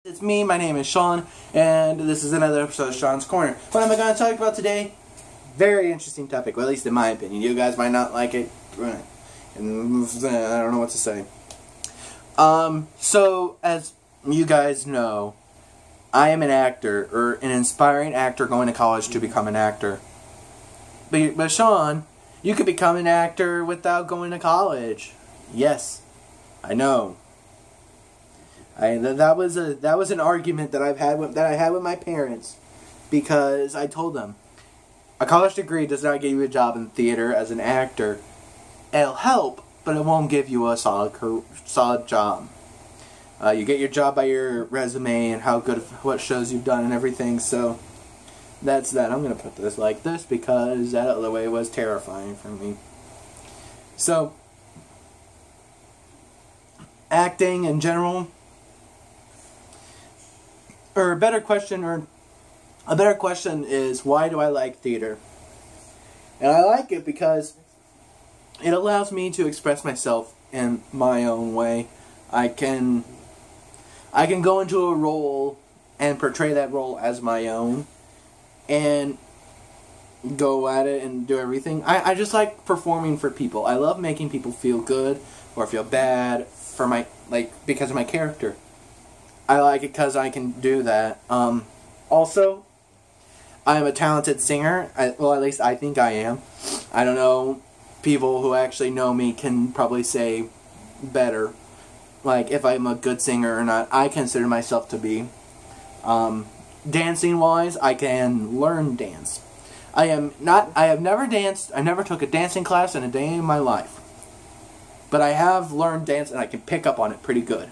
It's me, my name is Sean, and this is another episode of Sean's Corner. What am I going to talk about today? Very interesting topic, well, at least in my opinion. You guys might not like it, and I don't know what to say. So, as you guys know, I am an actor, or an aspiring actor going to college to become an actor. But Sean, you could become an actor without going to college. Yes, I know. That was an argument that I had with my parents, because I told them a college degree does not give you a job in theater as an actor. It'll help, but it won't give you a solid job. You get your job by your resume and how good what shows you've done and everything. So that's that. I'm gonna put this like this because that other way was terrifying for me. So acting in general. A better question is, why do I like theater? And I like it because it allows me to express myself in my own way. I can go into a role and portray that role as my own and go at it and do everything. I just like performing for people. I love making people feel good or feel bad for because of my character. I like it because I can do that. Also, I'm a talented singer. Well, at least I think I am. I don't know. People who actually know me can probably say better, like if I'm a good singer or not. I consider myself to be. Dancing-wise, I can learn dance. I have never danced. I never took a dancing class in a day in my life. But I have learned dance, and I can pick up on it pretty good.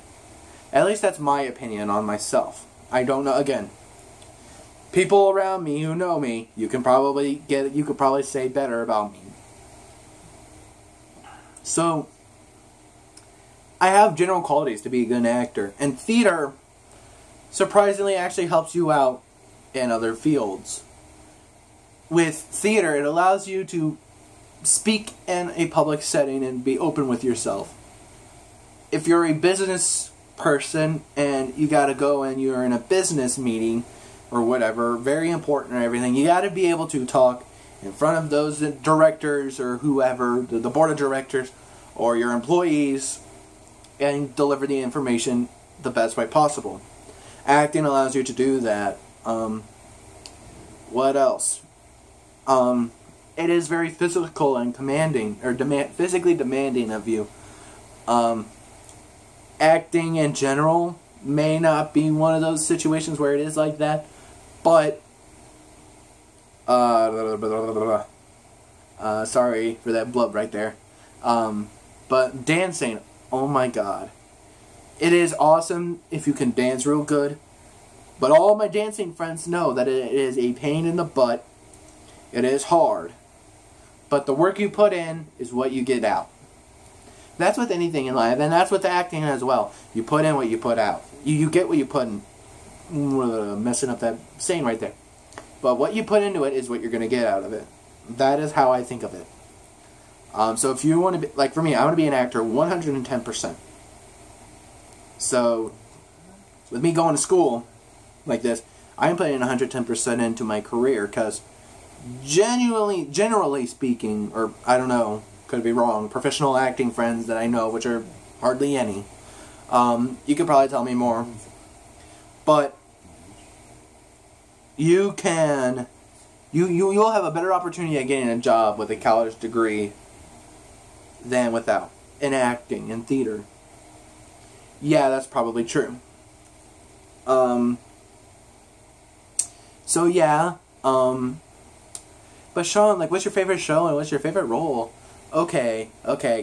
At least that's my opinion on myself. I don't know. Again, people around me who know me, you could probably say better about me. So, I have general qualities to be a good actor. And theater, surprisingly, actually helps you out in other fields. With theater, it allows you to speak in a public setting and be open with yourself. If you're a business person and you gotta go and you're in a business meeting or whatever, very important and everything, you gotta be able to talk in front of those directors or whoever, the board of directors or your employees, and deliver the information the best way possible. Acting allows you to do that. What else? It is very physical and commanding, or physically demanding of you. Acting in general may not be one of those situations where it is like that, but sorry for that blub right there. But dancing, oh my god, it is awesome if you can dance real good. But all my dancing friends know that it is a pain in the butt. It is hard, but the work you put in is what you get out. That's with anything in life, and that's with acting as well. You put in what you put out. You get what you put in. Messing up that saying right there. But what you put into it is what you're going to get out of it. That is how I think of it. So if you want to be, like for me, I want to be an actor 110%. So, with me going to school like this, I am putting 110% into my career, because generally speaking, or I don't know, could be wrong, professional acting friends that I know, which are hardly any, you could probably tell me more, but you'll have a better opportunity at getting a job with a college degree than without, in acting and theater. Yeah, that's probably true. So yeah, but Sean, like, what's your favorite show and what's your favorite role? Okay,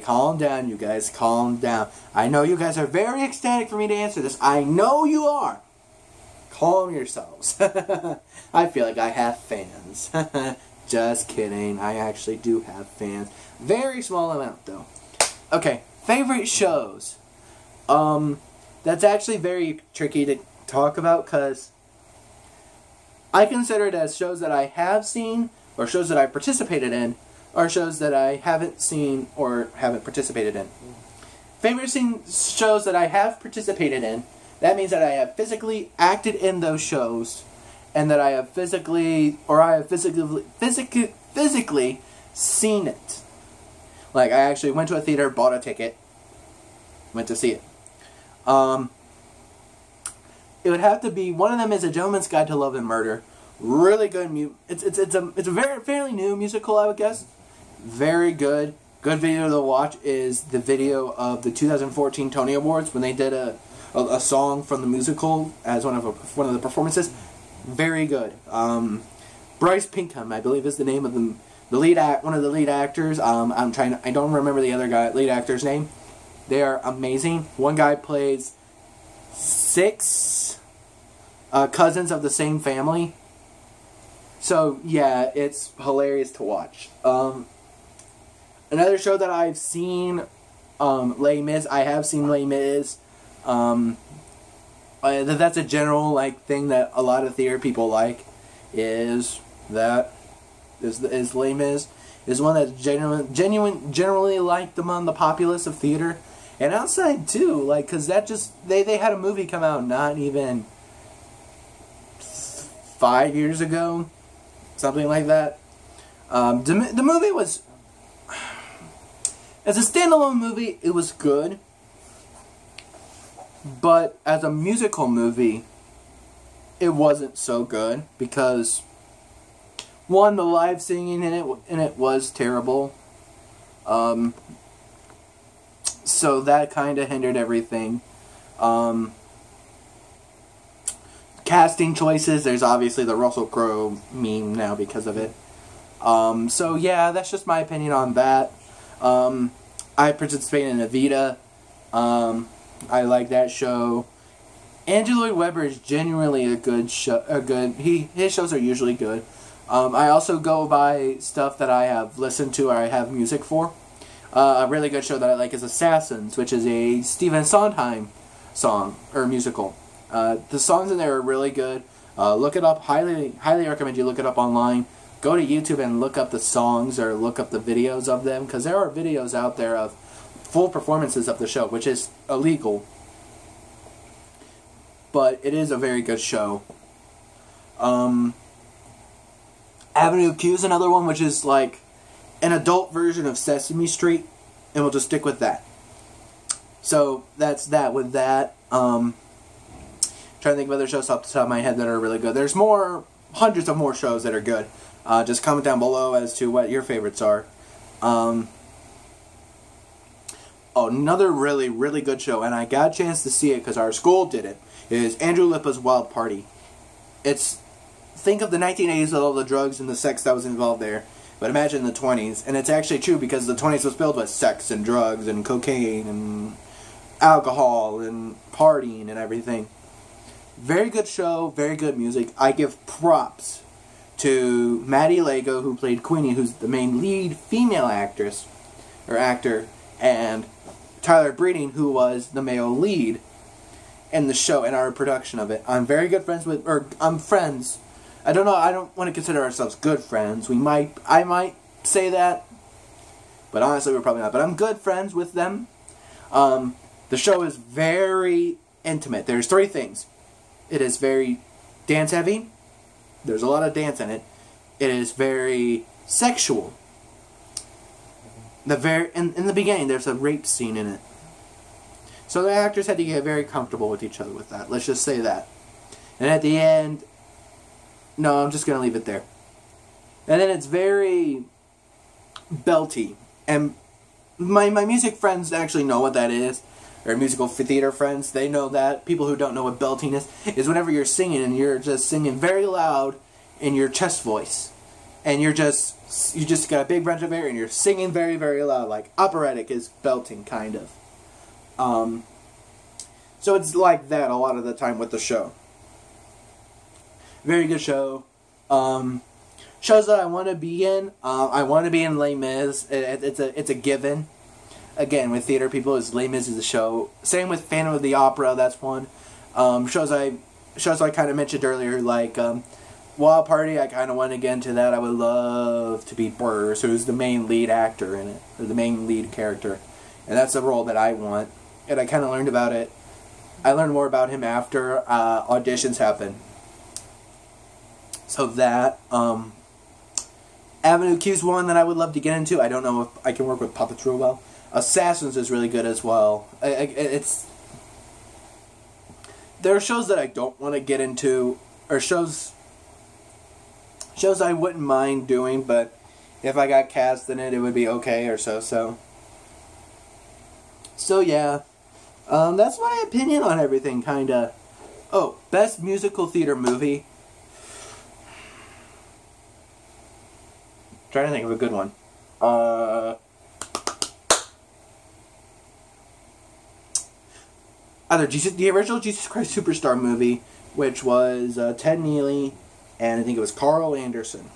calm down, you guys, calm down. I know you guys are very ecstatic for me to answer this. I know you are. Calm yourselves. I feel like I have fans. Just kidding, I actually do have fans. Very small amount, though. Okay, favorite shows. That's actually very tricky to talk about, because I consider it as shows that I have seen, or shows that I participated in, or shows that I haven't seen or haven't participated in. Favorite shows that I have participated in That means that I have physically acted in those shows, and that I have physically seen it. Like, I actually went to a theater, bought a ticket, went to see it. It would have to be, one of them is A Gentleman's Guide to Love and Murder. Really good it's a fairly new musical, I would guess. Very good. Good video to watch is the video of the 2014 Tony Awards when they did a song from the musical as one of the performances. Very good. Bryce Pinkham, I believe, is the name of one of the lead actors. I don't remember the other lead actor's name. They are amazing. One guy plays 6 cousins of the same family. So yeah, it's hilarious to watch. Another show that I've seen, Les Mis. I have seen Les Mis. That's a general thing that a lot of theater people like. Is Les Mis is one that's generally liked among the populace of theater, and outside too. Because they had a movie come out not even 5 years ago, something like that. The movie was, as a standalone movie, it was good. But as a musical movie, it wasn't so good because, one, the live singing in it was terrible. So that kind of hindered everything. Casting choices, there's obviously the Russell Crowe meme now because of it. So yeah, that's just my opinion on that. I participated in Evita. I like that show. Andrew Lloyd Webber is genuinely a good show. His shows are usually good. I also go by stuff that I have listened to or I have music for. A really good show that I like is Assassins, which is a Stephen Sondheim song or musical. The songs in there are really good. Look it up. Highly recommend you look it up online. Go to YouTube and look up the songs or look up the videos of them, because there are videos out there of full performances of the show, which is illegal. But it is a very good show. Avenue Q is another one, which is like an adult version of Sesame Street, and we'll just stick with that. So that's that with that. Trying to think of other shows off the top of my head that are really good. There's hundreds of more shows that are good. Just comment down below as to what your favorites are. Another really, really good show, and I got a chance to see it because our school did it, is Andrew Lippa's Wild Party. Think of the 1980s with all the drugs and the sex that was involved there, but imagine the 20s, and it's actually true because the 20s was filled with sex and drugs and cocaine and alcohol and partying and everything. Very good show, very good music. I give props to Maddie Lego, who played Queenie, who's the main lead female actor, and Tyler Breeding, who was the male lead in the show and our production of it. I'm very good friends with, I'm friends. I don't want to consider ourselves good friends. I might say that, but honestly we're probably not. But I'm good friends with them. The show is very intimate. There's 3 things. It is very dance heavy. There's a lot of dance in it. It is very sexual. In the beginning, there's a rape scene in it. So the actors had to get very comfortable with each other with that. Let's just say that. And at the end, no, I'm just going to leave it there. And then it's very belty. And my music friends actually know what that is. Or musical theater friends, they know that. People who don't know what belting is whenever you're singing and you're just singing very loud in your chest voice. And you just got a big bunch of air and you're singing very, very loud. Like operatic is belting, kind of. So it's like that a lot of the time with the show. Very good show. Shows that I want to be in. I want to be in Les Mis. It's a given. Again, with theater people, Les Mis is a show. Same with Phantom of the Opera. That's one. Shows I kind of mentioned earlier, like Wild Party. I kind of want to get into that. I would love to be Burrs, who's the main lead actor in it, or the main lead character, and that's a role that I want. And I kind of learned about it I learned more about him after auditions happened. So that, Avenue Q is one that I would love to get into. I don't know if I can work with puppets real well. Assassins is really good as well. There are shows that I don't want to get into, or shows I wouldn't mind doing, but if I got cast in it, it would be okay or so. So yeah, that's my opinion on everything, kinda. Oh, best musical theater movie. Trying to think of a good one. Either the original Jesus Christ Superstar movie, which was Ted Neely, and I think it was Carl Anderson,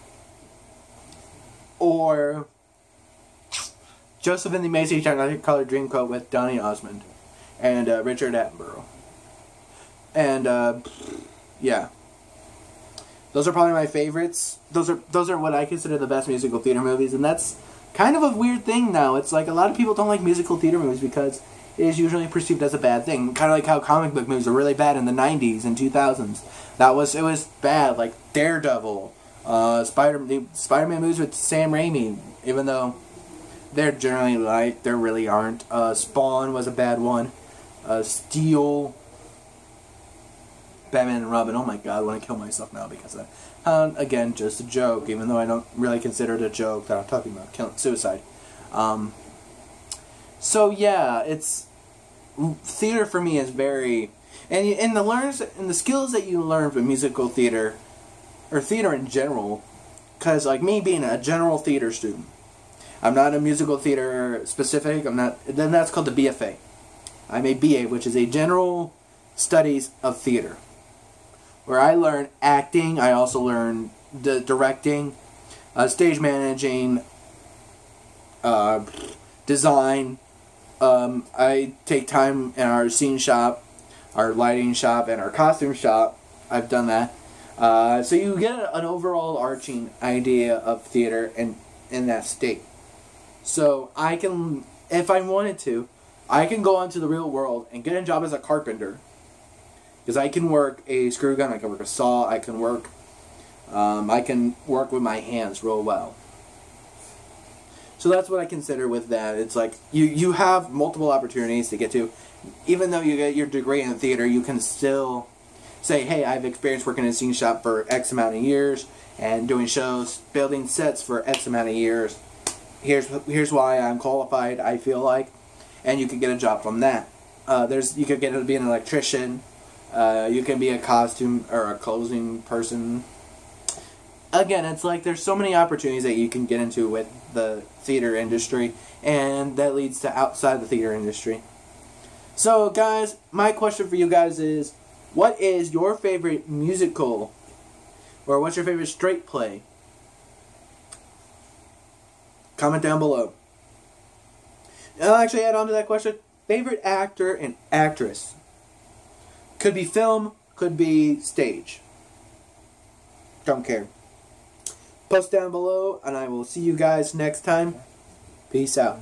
or Joseph and the Amazing Technicolor Dreamcoat with Donny Osmond and Richard Attenborough. And yeah, those are probably my favorites. Those are what I consider the best musical theater movies, and that's kind of a weird thing now. It's like a lot of people don't like musical theater movies because it is usually perceived as a bad thing. Kind of like how comic book movies were really bad in the 90s and 2000s. It was bad, like Daredevil, Spider-Man movies with Sam Raimi, even though they're generally liked, there really aren't. Spawn was a bad one. Steel, Batman and Robin. Oh my god, I want to kill myself now because of that. Again, just a joke, even though I don't really consider it a joke that I'm talking about. Suicide. So yeah, theater for me is very, and the skills that you learn from musical theater, or theater in general, because like me being a general theater student, I'm not a musical theater specific. Then that's called the BFA. I'm a BA, which is a general studies of theater, where I learn acting. I also learn directing, stage managing, design. I take time in our scene shop, our lighting shop, and our costume shop. I've done that. So you get an overall arching idea of theater in that state. So I can, if I wanted to, I can go into the real world and get a job as a carpenter. Because I can work a screw gun, I can work a saw, I can work with my hands real well. So that's what I consider with that. It's like, you have multiple opportunities to get to. Even though you get your degree in theater, you can still say, hey, I've experienced working in a scene shop for X amount of years, and doing shows, building sets for X amount of years. Here's why I'm qualified, I feel like. And you can get a job from that. You could get to be an electrician. You can be a costume or a clothing person. Again, it's like there's so many opportunities that you can get into with the theater industry, and that leads to outside the theater industry. So, guys, my question for you guys is, what is your favorite musical, or what's your favorite straight play? Comment down below. And I'll actually add on to that question, favorite actor and actress. Could be film, could be stage. Don't care. Post down below, and I will see you guys next time. Peace out.